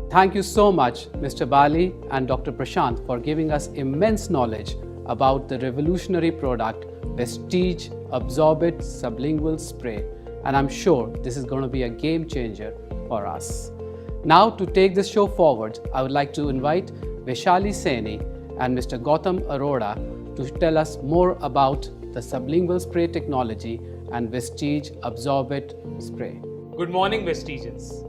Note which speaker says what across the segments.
Speaker 1: Thank you so much, Mr. Bali and Dr. Prashant, for giving us immense knowledge about the revolutionary product Vestige Absorbit Sublingual Spray, and I'm sure this is going to be a game changer for us. Now, to take this show forward, I would like to invite Vaishali Saini and Mr. Gautam Arora to tell us more about the sublingual spray technology and Vestige Absorbit Spray.
Speaker 2: Good morning Vestigians.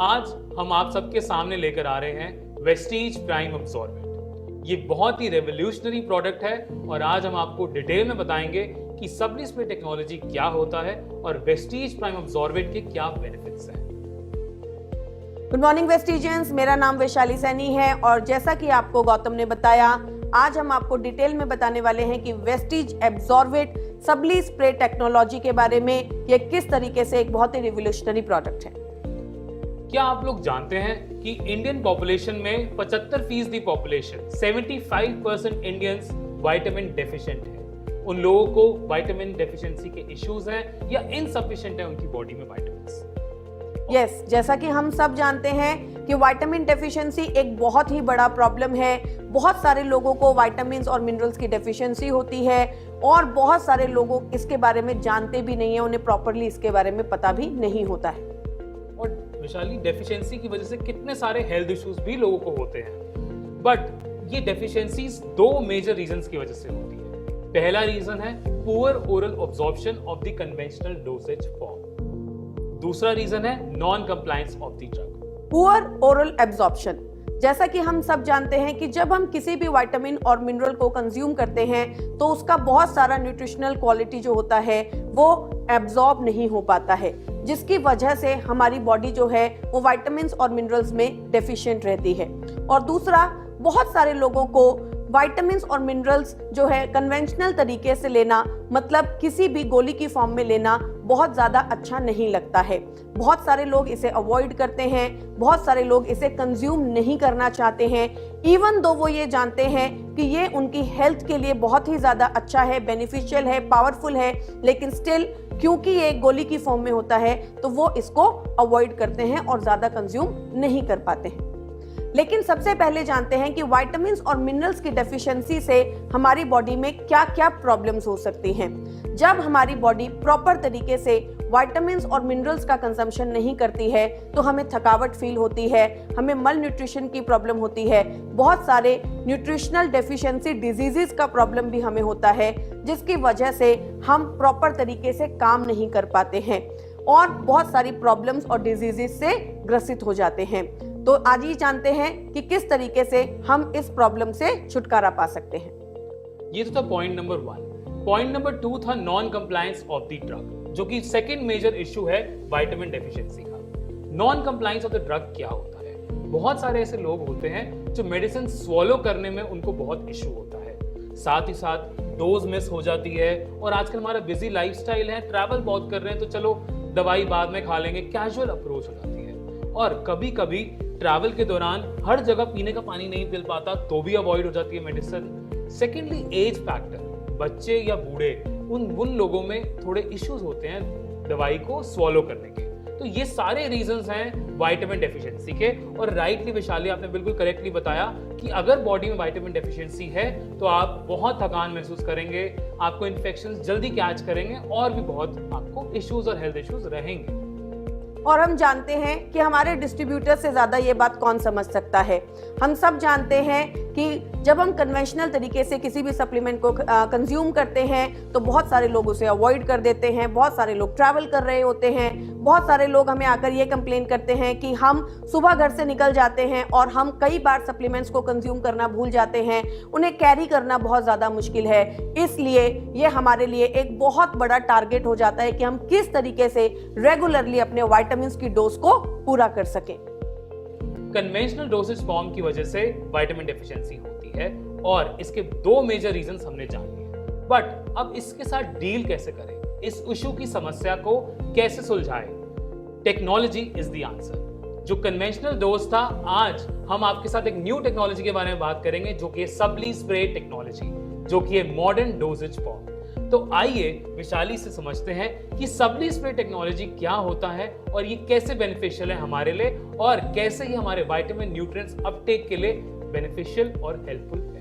Speaker 2: आज हम आप सबके सामने लेकर आ रहे हैं Vestige prime absorbent. ये बहुत ही रेवोल्यूशनरी प्रोडक्ट है और आज हम आपको डिटेल में बताएंगे कि सबली स्प्रे टेक्नोलॉजी क्या होता है और वेस्टीज प्राइम अब्सॉर्बेंट के क्या बेनिफिट्स हैं।
Speaker 3: गुड मॉर्निंग वेस्टिजियंस, मेरा नाम वैशाली सैनी है और जैसा कि आपको गौतम ने बताया, आज हम आपको डिटेल में बताने वाले हैं कि वेस्टीज एब्सॉर्बिट सबली स्प्रे टेक्नोलॉजी के बारे में ये किस तरीके से एक बहुत ही रिवोल्यूशनरी प्रोडक्ट है।
Speaker 2: क्या आप लोग जानते हैं कि इंडियन पॉपुलेशन में 75% पॉपुलेशन 75% इंडियंस विटामिन डेफिशिएंट है। उन लोगों को विटामिन डेफिशिएंसी के इश्यूज हैं या इनसफिशिएंट है उनकी बॉडी में विटामिन्स।
Speaker 3: यस, जैसा कि हम सब जानते हैं कि विटामिन डेफिशिएंसी एक बहुत ही बड़ा प्रॉब्लम है। बहुत सारे लोगों को विटामिन्स और मिनरल्स की डेफिशिएंसी होती है और बहुत सारे लोग इसके बारे में जानते भी नहीं है, उन्हें प्रॉपर्ली इसके बारे में पता भी नहीं होता है।
Speaker 2: और विशाली, डेफिशिएंसी की वजह से कितने सारे हेल्थ इश्यूज भी लोगों को होते हैं, बट ये डेफिशिएंसीज दो मेजर रीजंस की वजह से होती है। पहला रीजन है poor oral absorption of the conventional dosage form. दूसरा रीजन है non compliance of the drug.
Speaker 3: Poor oral absorption, जैसा कि हम सब जानते हैं कि जब हम किसी भी विटामिन और मिनरल को कंज्यूम करते हैं तो उसका बहुत सारा न्यूट्रिशनल क्वालिटी जो होता है वो एब्जॉर्ब नहीं हो पाता है, जिसकी वजह से हमारी बॉडी जो है वो विटामिन्स और मिनरल्स में डेफिशिएंट रहती है। और दूसरा, बहुत सारे लोगों को विटामिन्स और मिनरल्स जो है कन्वेंशनल तरीके से लेना, मतलब किसी भी गोली की फॉर्म में लेना, बहुत ज़्यादा अच्छा नहीं लगता है। बहुत सारे लोग इसे अवॉइड करते हैं, बहुत सारे लोग इसे कंज्यूम नहीं करना चाहते हैं, इवन दो वो ये जानते हैं कि ये उनकी हेल्थ के लिए बहुत ही ज़्यादा अच्छा है, बेनिफिशियल है, पावरफुल है, लेकिन स्टिल क्योंकि ये गोली की फॉर्म में होता है तो वो इसको अवॉइड करते हैं और ज़्यादा कंज्यूम नहीं कर पाते हैं। लेकिन सबसे पहले जानते हैं कि विटामिन्स और मिनरल्स की डेफिशिएंसी से हमारी बॉडी में क्या क्या प्रॉब्लम्स हो सकती हैं। जब हमारी बॉडी प्रॉपर तरीके से विटामिन्स और मिनरल्स का कंजम्पशन नहीं करती है तो हमें थकावट फील होती है, हमें मल न्यूट्रिशन की प्रॉब्लम होती है, बहुत सारे न्यूट्रिशनल डेफिशिएंसी डिजीजेस का प्रॉब्लम भी हमें होता है, जिसकी वजह से हम प्रॉपर तरीके से काम नहीं कर पाते हैं और बहुत सारी प्रॉब्लम्स और डिजीजेस से ग्रसित हो जाते हैं। तो आज ही जानते हैं कि किस तरीके से हम इस प्रॉब्लम से छुटकारा पा सकते हैं।
Speaker 2: ये तो था पॉइंट नंबर 1। पॉइंट नंबर 2 था non compliance of the drug, जो कि सेकंड मेजर इशू है विटामिन डेफिशिएंसी का। Non compliance of the drug क्या होता है? बहुत सारे ऐसे लोग होते हैं जो मेडिसिन स्वॉलो करने में उनको बहुत इशू होता है, साथ ही साथ डोज मिस हो जाती है। और आजकल हमारा बिजी लाइफस्टाइल है, ट्रैवल बहुत कर रहे हैं तो चलो दवाई बाद में खा लेंगे, कैजुअल अप्रोच हो जाती है। और कभी कभी ट्रैवल के दौरान हर जगह पीने का पानी नहीं मिल पाता तो भी अवॉइड हो जाती है मेडिसिन। सेकेंडली, एज फैक्टर, बच्चे या बूढ़े, उन लोगों में थोड़े इश्यूज होते हैं दवाई को स्वॉलो करने के। तो ये सारे रीजंस हैं विटामिन डेफिशिएंसी के। और राइटली विशाली, आपने बिल्कुल करेक्टली बताया कि अगर बॉडी में विटामिन डेफिशिएंसी है तो आप बहुत थकान महसूस करेंगे, आपको इन्फेक्शंस जल्दी कैच करेंगे और भी बहुत आपको इश्यूज और हेल्थ इश्यूज रहेंगे।
Speaker 3: और हम जानते हैं कि हमारे डिस्ट्रीब्यूटर से ज़्यादा ये बात कौन समझ सकता है। हम सब जानते हैं कि जब हम कन्वेंशनल तरीके से किसी भी सप्लीमेंट को कंज्यूम करते हैं तो बहुत सारे लोग उसे अवॉइड कर देते हैं, बहुत सारे लोग ट्रैवल कर रहे होते हैं, बहुत सारे लोग हमें आकर ये कंप्लेन करते हैं कि हम सुबह घर से निकल जाते हैं और हम कई बार सप्लीमेंट्स को कंज्यूम करना भूल जाते हैं, उन्हें कैरी करना बहुत ज़्यादा मुश्किल है। इसलिए ये हमारे लिए एक बहुत बड़ा टारगेट हो जाता है कि हम किस तरीके से रेगुलरली अपने विटामिन्स की डोज को पूरा कर सकें।
Speaker 2: कन्वेंशनल डोसेज फॉर्म की वजह से विटामिन डेफिशिएंसी होती है और इसके दो मेजर रीजन हमने जान लिए। बट अब इसके साथ डील कैसे करें, इस इशू की समस्या को कैसे सुलझाएं? Technology is the answer. जो कन्वेंशनल डोज था, आज हम आपके साथ एक न्यू टेक्नोलॉजी के बारे में बात करेंगे जो कि सबली स्प्रे टेक्नोलॉजी, जो कि है मॉडर्न डोजेज फॉर्म। तो आइए विशाली से समझते हैं कि सबली स्प्रे टेक्नोलॉजी क्या होता है और ये कैसे बेनिफिशियल है हमारे लिए और कैसे ये हमारे विटामिन न्यूट्रिएंट्स अपटेक के लिए बेनिफिशियल और हेल्पफुल है।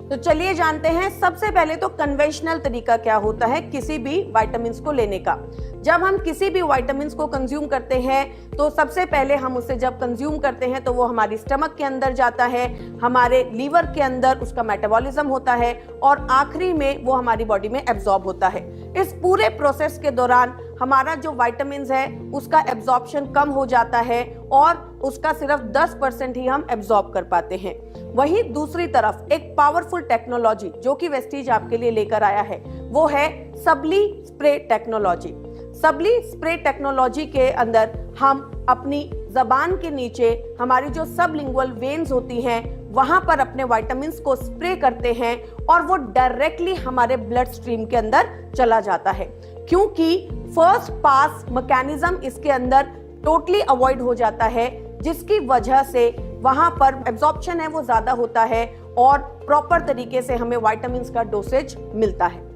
Speaker 3: तो चलिए जानते हैं सबसे पहले तो कन्वेंशनल तरीका क्या होता है किसी भी विटामिन्स को लेने का। जब हम किसी भी विटामिन्स को कंज्यूम करते हैं तो सबसे पहले हम उसे जब कंज्यूम करते हैं तो वो हमारी स्टमक के अंदर जाता है, हमारे लीवर के अंदर उसका मेटाबॉलिज्म होता है और आखिरी में वो हमारी बॉडी में एब्जॉर्ब होता है। इस पूरे प्रोसेस के दौरान हमारा जो विटामिन्स है उसका एब्जॉर्प्शन कम हो जाता है और उसका सिर्फ 10% ही हम एब्जॉर्ब कर पाते हैं। वहीं दूसरी तरफ एक पावरफुल टेक्नोलॉजी जो कि वेस्टीज आपके लिए लेकर आया है वो है सबली स्प्रे टेक्नोलॉजी। सबली स्प्रे टेक्नोलॉजी के अंदर हम अपनी जबान के नीचे हमारी जो सबलिंगुअल वेन्स होती हैं वहां पर अपने विटामिन्स को स्प्रे करते हैं और वो डायरेक्टली हमारे ब्लड स्ट्रीम के अंदर चला जाता है, क्योंकि फर्स्ट पास मैकेनिज्म इसके अंदर टोटली अवॉइड हो जाता है, जिसकी वजह से वहां पर एब्जॉर्प्शन है वो ज्यादा होता है और प्रॉपर तरीके से हमें विटामिन्स का डोसेज मिलता है।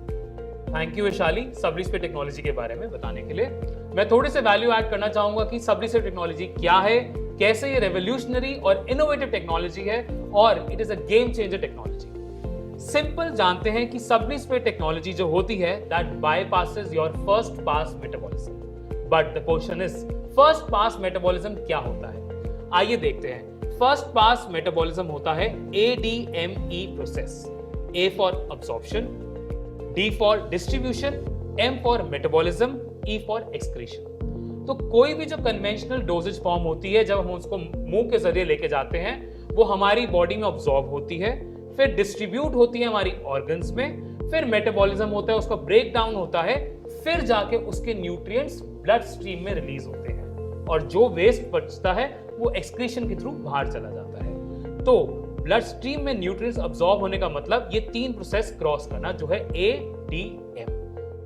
Speaker 2: थैंक यू वैशाली सबली स्प्रे टेक्नोलॉजी के बारे में बताने के लिए। मैं थोड़े से वैल्यू ऐड करना चाहूंगा कि सबली स्प्रे टेक्नोलॉजी क्या है, कैसे ये रेवोल्यूशनरी और इनोवेटिव टेक्नोलॉजी है और it is a game changer technology. Simple जानते हैं कि सबली स्प्रे टेक्नोलॉजी जो होती है that bypasses your first pass metabolism, but the question is first pass metabolism क्या होता है। आइए देखते हैं। फर्स्ट पास मेटाबॉलिज्म होता है ADME process, A for absorption, D for distribution, M for metabolism, E for excretion. तो कोई भी जो कन्वेंशनल डोजेज फॉर्म होती है जब हम उसको मुंह के जरिए लेके जाते हैं वो हमारी बॉडी में ऑब्जॉर्ब होती है, फिर डिस्ट्रीब्यूट होती है हमारी ऑर्गन्स में, फिर मेटाबॉलिज्म होता है, उसका ब्रेक डाउन होता है, फिर जाके उसके न्यूट्रिएंट्स ब्लड स्ट्रीम में रिलीज होते हैं और जो वेस्ट बचता है वो एक्सक्रीशन के थ्रू बाहर चला जाता है। तो ब्लड स्ट्रीम में न्यूट्रिएंट्स अब्सॉर्ब होने का मतलब ये 3 प्रोसेस क्रॉस करना जो है ADM।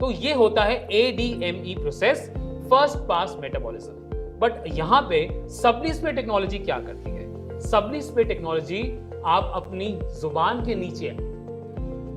Speaker 2: तो ये होता है ADME process, first pass metabolism. But यहां पे सबली स्प्रे टेक्नोलॉजी क्या करती है? सबली स्प्रे टेक्नोलॉजी आप अपनी जुबान के नीचे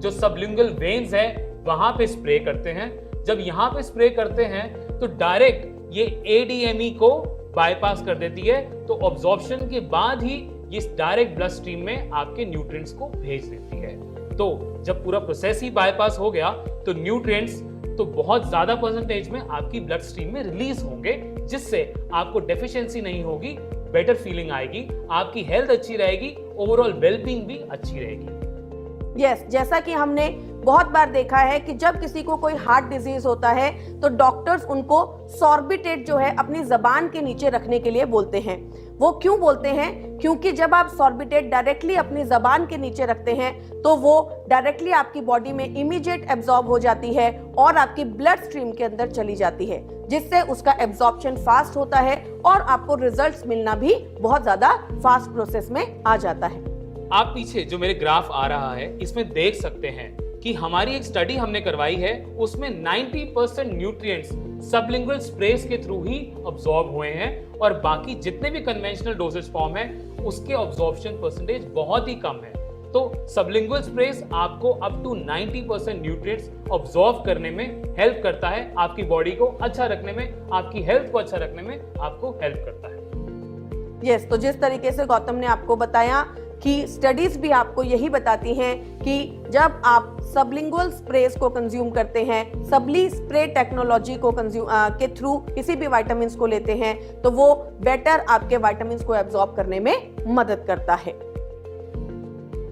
Speaker 2: जो सबलिंगुअल वेन्स है वहां पे स्प्रे करते हैं। जब यहां पे स्प्रे करते हैं तो डायरेक्ट ये ADME को बाईपास कर देती है, तो ऑब्जॉर्प्शन के बाद ही ये डायरेक्ट ब्लड स्ट्रीम में आपके न्यूट्रिएंट्स को भेज देती है। तो जब पूरा प्रोसेस ही बाईपास हो गया तो न्यूट्रिएंट्स तो बहुत ज्यादा परसेंटेज में आपकी ब्लड स्ट्रीम में रिलीज होंगे, जिससे आपको डेफिशिएंसी नहीं होगी, बेटर फीलिंग आएगी, आपकी हेल्थ अच्छी रहेगी, ओवरऑल वेलबींग भी अच्छी रहेगी।
Speaker 3: यस, जैसा कि हमने बहुत बार देखा है कि जब किसी को कोई हार्ट डिजीज होता है तो डॉक्टर्स उनको सॉर्बिटेट जो है अपनी जबान के नीचे रखने के लिए बोलते हैं। वो क्यों बोलते हैं? क्योंकि जब आप सॉर्बिटेट डायरेक्टली अपनी जबान के नीचे रखते हैं तो वो डायरेक्टली आपकी बॉडी में इमीडिएट एब्जॉर्ब हो जाती है और आपकी ब्लड स्ट्रीम के अंदर चली जाती है, जिससे उसका एब्जॉर्प्शन फास्ट होता है और आपको रिजल्ट्स मिलना भी बहुत ज्यादा फास्ट प्रोसेस में आ जाता है।
Speaker 2: आप पीछे जो मेरे ग्राफ आ रहा है इसमें देख सकते हैं कि हमारी एक स्टडी हमने करवाई है, उसमें 90% न्यूट्रिएंट्स सबलिंगुअल स्प्रेस के थ्रू ही अब्सॉर्ब हुए हैं और बाकी जितने भी कन्वेंशनल डोसेज फॉर्म है उसके अब्सॉर्प्शन परसेंटेज बहुत ही कम है। तो सबलिंगुअल स्प्रेस आपको अप टू 90% न्यूट्रिएंट्स अब्सॉर्ब करने में हेल्प करता है, आपकी बॉडी को अच्छा रखने में, आपकी हेल्थ को अच्छा रखने में आपको हेल्प करता है।
Speaker 3: यस, तो जिस तरीके से गौतम ने आपको बताया कि स्टडीज भी आपको यही बताती हैं कि जब आप सबलिंगुअल स्प्रेस को कंज्यूम करते हैं, सबली स्प्रे टेक्नोलॉजी को के थ्रू किसी भी विटामिन्स को लेते हैं तो वो बेटर आपके विटामिन्स को एब्जॉर्ब करने में मदद करता है।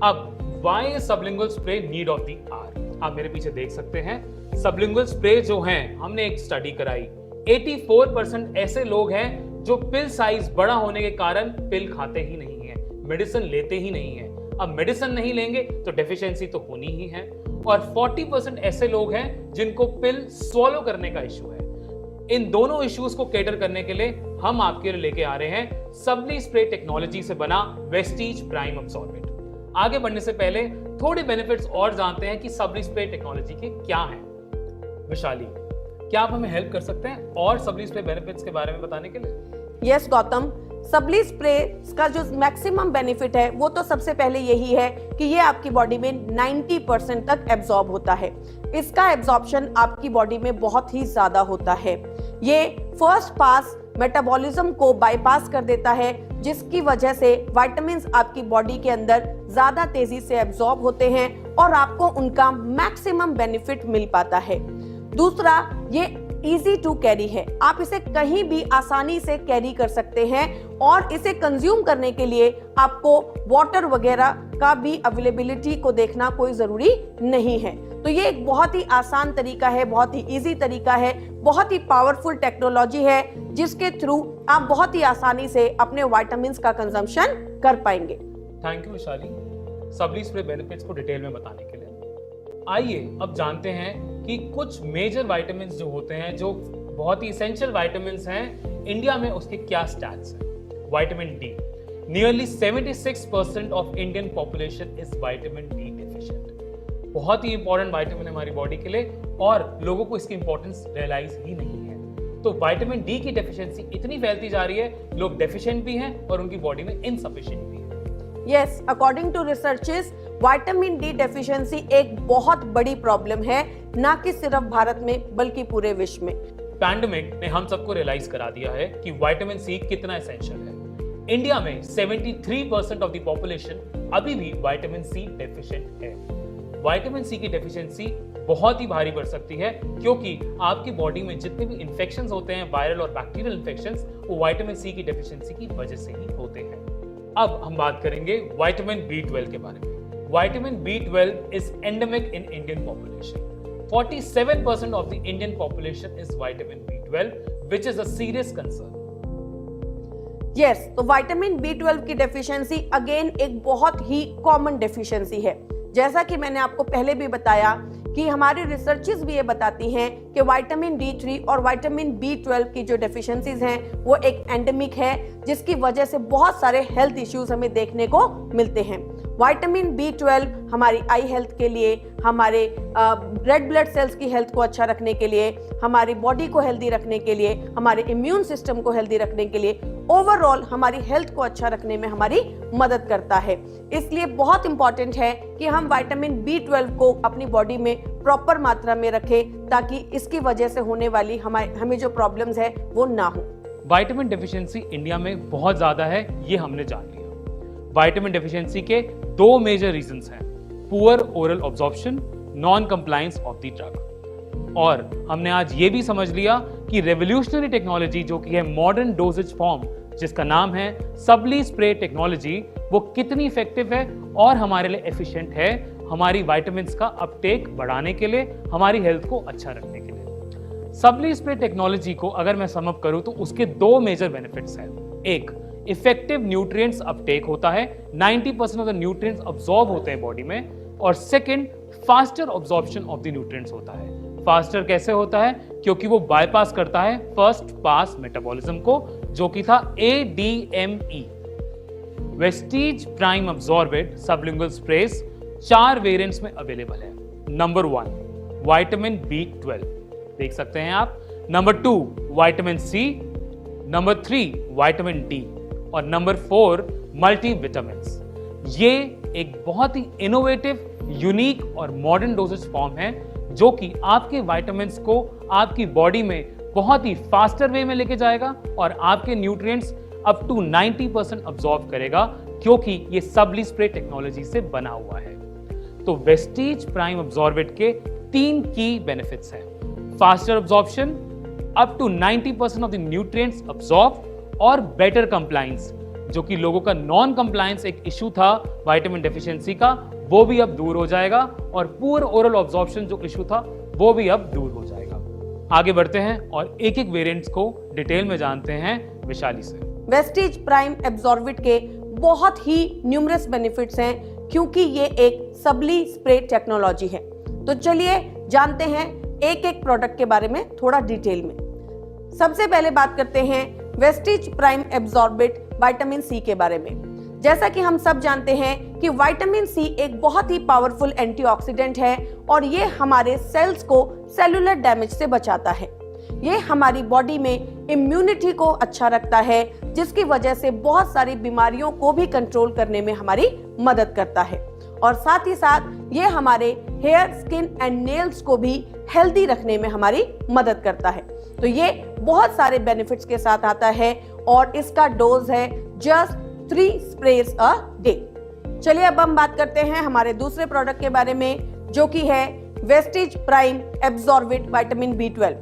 Speaker 2: अब why is sublingual spray need of the hour? आप मेरे पीछे देख सकते हैं सबलिंगुअल स्प्रे जो हैं, हमने एक स्टडी कराई, 84% ऐसे लोग हैं जो पिल साइज बड़ा होने के कारण पिल खाते ही नहीं है, मेडिसिन लेते ही नहीं है। अब मेडिसिन नहीं लेंगे तो डेफिशिएंसी तो होनी ही है। और 40% ऐसे लोग हैं जिनको पिल स्वॉलो करने का इश्यू है। इन दोनों इश्यूज को कैटर करने के लिए हम आपके लिए लेके आ रहे हैं सबली स्प्रे टेक्नोलॉजी से बना वेस्टीज प्राइम अब्सॉर्बेंट। आगे बढ़ने से पहले थोड़े बेनिफिट्स और जानते हैं कि सबली स्प्रे टेक्नोलॉजी के क्या हैं। विशाली, क्या आप हमें हेल्प कर सकते हैं और सबली स्प्रे बेनिफिट्स के बारे में बताने के लिए?
Speaker 3: यस गौतम, सबली स्प्रे का जो मैक्सिमम बेनिफिट है वो तो सबसे पहले यही है कि ये आपकी बॉडी में 90% तक एब्जॉर्ब होता है। इसका एब्जॉर्प्शन आपकी बॉडी में बहुत ही ज्यादा होता है। ये फर्स्ट पास मेटाबॉलिज्म को बाईपास कर देता है, जिसकी वजह से विटामिन्स आपकी बॉडी के अंदर ज्यादा तेजी से एब्जॉर्ब होते हैं और आपको उनका मैक्सिमम बेनिफिट मिल पाता है। दूसरा, ये इजी टू कैरी है, आप इसे कहीं भी आसानी से कैरी कर सकते हैं और इसे कंज्यूम करने के लिए आपको वाटर वगैरह का भी अवेलेबिलिटी को देखना कोई जरूरी नहीं है। तो ये एक बहुत ही आसान तरीका है, बहुत ही इजी तरीका है, बहुत ही पावरफुल टेक्नोलॉजी है, जिसके थ्रू आप बहुत ही आसानी से अपने विटामिन्स का कंजम्पशन कर पाएंगे।
Speaker 2: थैंक यू विशाली सबली स्प्रे बेनिफिट्स को डिटेल में बताने के लिए। आइए अब जानते हैं कि कुछ मेजर विटामिन्स जो होते हैं, जो बहुत ही एसेंशियल विटामिन्स हैं इंडिया में, उसके क्या स्टैट्स हैं। Vitamin D, nearly 76% of Indian population is vitamin D deficient. बहुत ही इंपॉर्टेंट विटामिन है हमारी बॉडी के लिए और लोगों को इसकी इंपॉर्टेंस रियलाइज ही नहीं है। तो विटामिन डी की डेफिशिएंसी इतनी फैलती जा रही है, लोग डेफिशिएंट भी हैं और उनकी बॉडी में इनसफिशिएंट भी है।
Speaker 3: Yes, according to researches, vitamin D deficiency एक बहुत बड़ी प्रॉब्लम है, ना कि सिर्फ भारत में बल्कि पूरे विश्व में।
Speaker 2: पैंडेमिक ने हम सबको रियलाइज करा दिया है कि विटामिन सी कितना एसेंशियल है। इंडिया में 73% ऑफ द पॉपुलेशन अभी भी विटामिन सी डेफिशिएंट है। विटामिन सी की डेफिशिएंसी बहुत ही भारी पड़ सकती है, क्योंकि आपकी बॉडी में जितने भी इन्फेक्शंस होते हैं, वायरल और बैक्टीरियल इन्फेक्शंस, वो विटामिन सी की डेफिशिएंसी की वजह से ही होते हैं। अब हम बात करेंगे विटामिन B12 के बारे में। Vitamin B12 is endemic in Indian population. 47% of the Indian population is vitamin B12, which is a serious concern.
Speaker 3: Yes, तो विटामिन B12 की डेफिशिएंसी अगेन एक बहुत ही कॉमन डेफिशिएंसी है। जैसा कि मैंने आपको पहले भी बताया कि हमारी रिसर्चेस भी ये बताती हैं कि विटामिन D3 और विटामिन B12 की जो डेफिशिएंसीज हैं वो एक एंडेमिक है, जिसकी वजह से बहुत सारे हेल्थ इश्यूज हमें देखने को मिलते हैं। विटामिन B12 हमारी आई हेल्थ के लिए, हमारे रेड ब्लड सेल्स की हेल्थ को अच्छा रखने के लिए, हमारी बॉडी को हेल्दी रखने के लिए, हमारे इम्यून सिस्टम को हेल्दी रखने के लिए, ओवरऑल हमारी हेल्थ को अच्छा रखने में हमारी मदद करता है। इसलिए बहुत इंपॉर्टेंट है कि हम विटामिन B12 को अपनी बॉडी में प्रॉपर मात्रा में रखें, ताकि इसकी वजह से होने वाली हमें जो प्रॉब्लम्स है वो ना हो।
Speaker 2: विटामिन डेफिशिएंसी इंडिया में बहुत ज्यादा है, ये हमने जान लिया। विटामिन डेफिशिएंसी के दो मेजर रीजंस हैं: poor oral absorption, non compliance of the drug. और हमने आज ये भी समझ लिया कि रेवोल्यूशनरी टेक्नोलॉजी जो कि है मॉडर्न डोजेज फॉर्म, जिसका नाम है सबली स्प्रे टेक्नोलॉजी, वो कितनी इफेक्टिव है और हमारे लिए एफिशिएंट है हमारी विटामिन्स का अपटेक बढ़ाने के लिए, हमारी हेल्थ को अच्छा रखने के लिए। सबली स्प्रे टेक्नोलॉजी को अगर मैं सम अप करूं तो उसके दो मेजर बेनिफिट्स हैं। एक, इफेक्टिव न्यूट्रिएंट्स अपटेक होता है, 90% ऑफ द न्यूट्रिएंट्स अब्सॉर्ब होते हैं बॉडी में। और second, faster absorption of the nutrients होता है। फास्टर कैसे होता है? क्योंकि वो बाईपास करता है फर्स्ट पास मेटाबॉलिज्म को, जो कि था ADME। Vestige Prime Absorbit sublingual sprays 4 variants में अवेलेबल है। नंबर 1 विटामिन B12, देख सकते हैं आप। Number 2 vitamin C, number 3 vitamin D और नंबर 4 मल्टीविटामिन्स। ये एक बहुत ही इनोवेटिव, यूनिक और मॉडर्न डोजेज फॉर्म है, जो कि आपके विटामिन्स को आपकी बॉडी में बहुत ही फास्टर वे में लेके जाएगा और आपके न्यूट्रिएंट्स अप टू 90% अब्सॉर्ब करेगा, क्योंकि ये सबली स्प्रे टेक्नोलॉजी से बना हुआ है। तो वेस्टीज प्राइम अब्सॉर्बेट के 3 की बेनिफिट्स हैं: faster absorption, up to 90% of the nutrients absorb और बेटर कंप्लायंस, जो कि लोगों का नॉन कंप्लायंस एक इशू था विटामिन डेफिशिएंसी का, वो भी अब दूर हो जाएगा और पुअर ओरल अब्सॉर्प्शन जो इशू था वो भी अब दूर हो जाएगा। आगे बढ़ते हैं और एक एक वेरिएंट्स को डिटेल में जानते हैं विशाली से।
Speaker 3: वेस्टीज प्राइम एब्सॉर्बिट के बहुत ही न्यूमरस बेनिफिट्स हैं, क्योंकि ये एक सबली स्प्रे टेक्नोलॉजी है। तो चलिए जानते हैं एक एक प्रोडक्ट के बारे में थोड़ा डिटेल में। सबसे पहले बात करते हैं वेस्टीज प्राइम एब्सॉर्बिट विटामिन सी के बारे में। जैसा कि हम सब जानते हैं कि विटामिन सी एक बहुत ही पावरफुल एंटीऑक्सीडेंट है और ये हमारे सेल्स को सेलुलर डैमेज से बचाता है। ये हमारी बॉडी में इम्यूनिटी को अच्छा रखता है, जिसकी वजह से बहुत सारी बीमारियों को भी कंट्रोल करने में हमारी मदद करता है। और साथ ही साथ ये हमारे हेयर, स्किन एंड नेल्स को भी हेल्दी रखने में हमारी मदद करता है। तो ये बहुत सारे बेनिफिट्स के साथ आता है और इसका डोज है जस्ट 3 स्प्रेज अ डे। चलिए अब हम बात करते हैं हमारे दूसरे प्रोडक्ट के बारे में, जो कि है Vestige Prime Absorbit vitamin B12।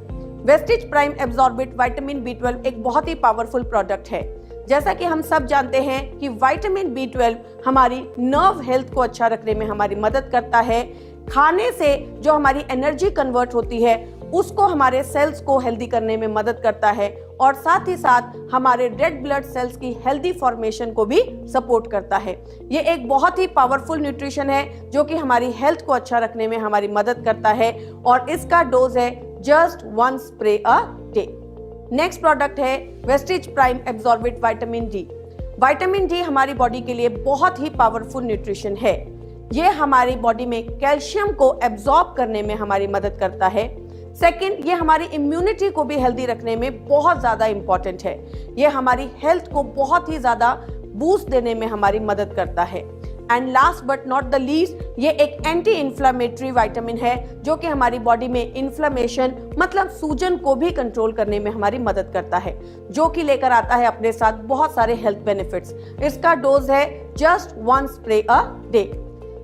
Speaker 3: Vestige Prime Absorbit vitamin B12 एक बहुत ही पावरफुल प्रोडक्ट है। जैसा कि हम सब जानते हैं कि विटामिन B12 हमारी नर्व हेल्थ को अच्छा रखने में हमारी मदद करता है। खाने से जो हमारी एनर्जी कन्वर्ट होती है उसको हमारे सेल्स को हेल्दी करने में मदद करता है और साथ ही साथ हमारे रेड ब्लड सेल्स की हेल्दी फॉर्मेशन को भी सपोर्ट करता है। ये एक बहुत ही पावरफुल न्यूट्रिशन है जो कि हमारी हेल्थ को अच्छा रखने में हमारी मदद करता है और इसका डोज है just 1 spray a day. Next product है Vestige Prime Absorbit vitamin D। Vitamin D हमारी बॉडी के लिए बहुत ही पावरफुल न्यूट्रिशन है। ये हमारी बॉडी में कैल्शियम को एब्जॉर्ब करने में हमारी मदद करता है। सेकंड, ये हमारी इम्यूनिटी को भी हेल्दी रखने में बहुत ज्यादा इंपॉर्टेंट है। ये हमारी हेल्थ को बहुत ही ज्यादा बूस्ट देने में हमारी मदद करता है। And last but not the least, ये एक एंटी इंफ्लेमेटरी विटामिन है जो कि हमारी बॉडी में इन्फ्लेमेशन मतलब सूजन को भी कंट्रोल करने में हमारी मदद करता है, जो कि लेकर आता है अपने साथ बहुत सारे हेल्थ बेनिफिट्स। इसका डोज है जस्ट 1 स्प्रे अ डे।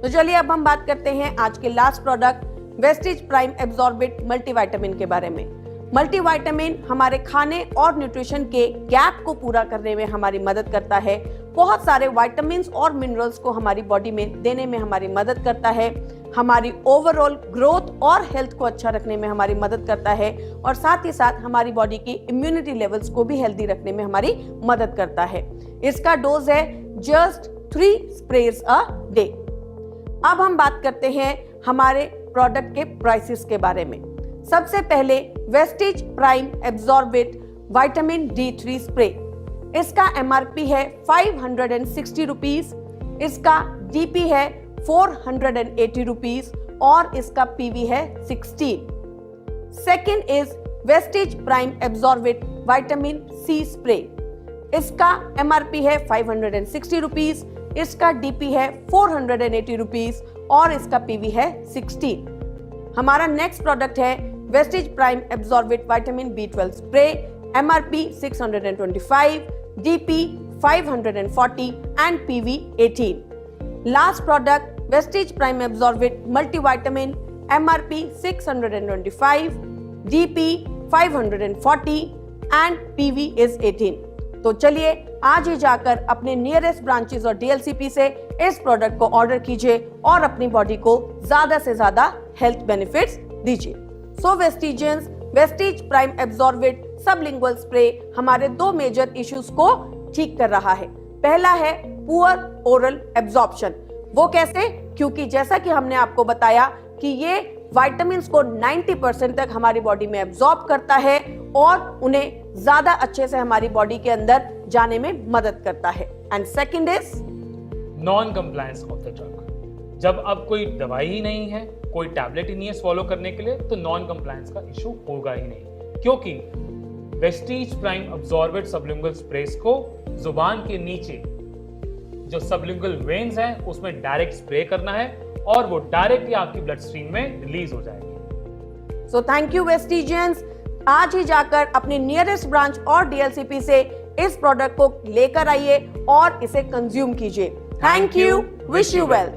Speaker 3: तो चलिए अब हम बात करते हैं आज के last product Vestige Prime Absorbit multivitamin के बारे में। मल्टीविटामिन हमारे खाने और न्यूट्रिशन के गैप को पूरा करने में हमारी मदद करता है। बहुत सारे विटामिन्स और मिनरल्स को हमारी बॉडी में देने में हमारी मदद करता है। हमारी ओवरऑल ग्रोथ और हेल्थ को अच्छा रखने में हमारी मदद करता है और साथ ही साथ हमारी बॉडी की इम्यूनिटी लेवल्स को भी हेल्दी रखने में हमारी मदद करता है। इसका डोज है जस्ट 3 स्प्रेज अ डे। अब हम बात करते हैं हमारे प्रोडक्ट के प्राइसेस के बारे में। सबसे पहले Vestige Prime Absorbit vitamin D3 spray. इसका MRP है 560 रुपीज, इसका DP है 480 रुपीज और इसका PV है 16। Second is Vestige Prime Absorbit vitamin C spray. इसका MRP है 560 रुपीज, इसका DP है 480 रुपीज और इसका PV है 16। हमारा नेक्स्ट प्रोडक्ट है Vestige Prime Absorbit vitamin B12 spray. MRP 625, DP 540 and PV 18। Last product Vestige Prime Absorbit multivitamin, MRP 625, DP 540 and PV is 18। तो चलिए आज ही जाकर अपने नियरेस्ट ब्रांचेस और DLCP से इस प्रोडक्ट को ऑर्डर कीजिए और अपनी बॉडी को ज्यादा से ज्यादा हेल्थ बेनिफिट्स दीजिए। सो वेस्टिजियंस, वेस्टिज प्राइम एब्जॉर्बिट सबलिंगुअल स्प्रे हमारे 2 मेजर इश्यूज को ठीक कर रहा है। पहला है पुअर ओरल एब्जॉर्प्शन। वो कैसे? क्योंकि जैसा कि हमने आपको बताया कि ये विटामिन्स को 90% तक हमारी बॉडी में एब्जॉर्ब करता है और उन्हें ज्यादा अच्छे से हमारी बॉडी के अंदर जाने में मदद करता है। And second is
Speaker 2: non compliance of the drug. जब अब कोई दवाई ही नहीं है, कोई टैबलेट ही नहीं है फॉलो करने के लिए, तो नॉन कंप्लायंस का इशू होगा ही नहीं, क्योंकि वेस्टिज प्राइम एब्जॉर्बिट सबलिंगुअल स्प्रेस को जुबान के नीचे जो सबलिंगुअल वेन्स हैं उसमें डायरेक्ट स्प्रे करना है और वो डायरेक्टली आपकी ब्लड स्ट्रीम में रिलीज हो जाएगी।
Speaker 3: सो थैंक यू वेस्टिजियंस, आज ही जाकर अपने नियरेस्ट ब्रांच और DLCP से इस प्रोडक्ट को लेकर आइए और इसे कंज्यूम कीजिए। Thank you, wish you well.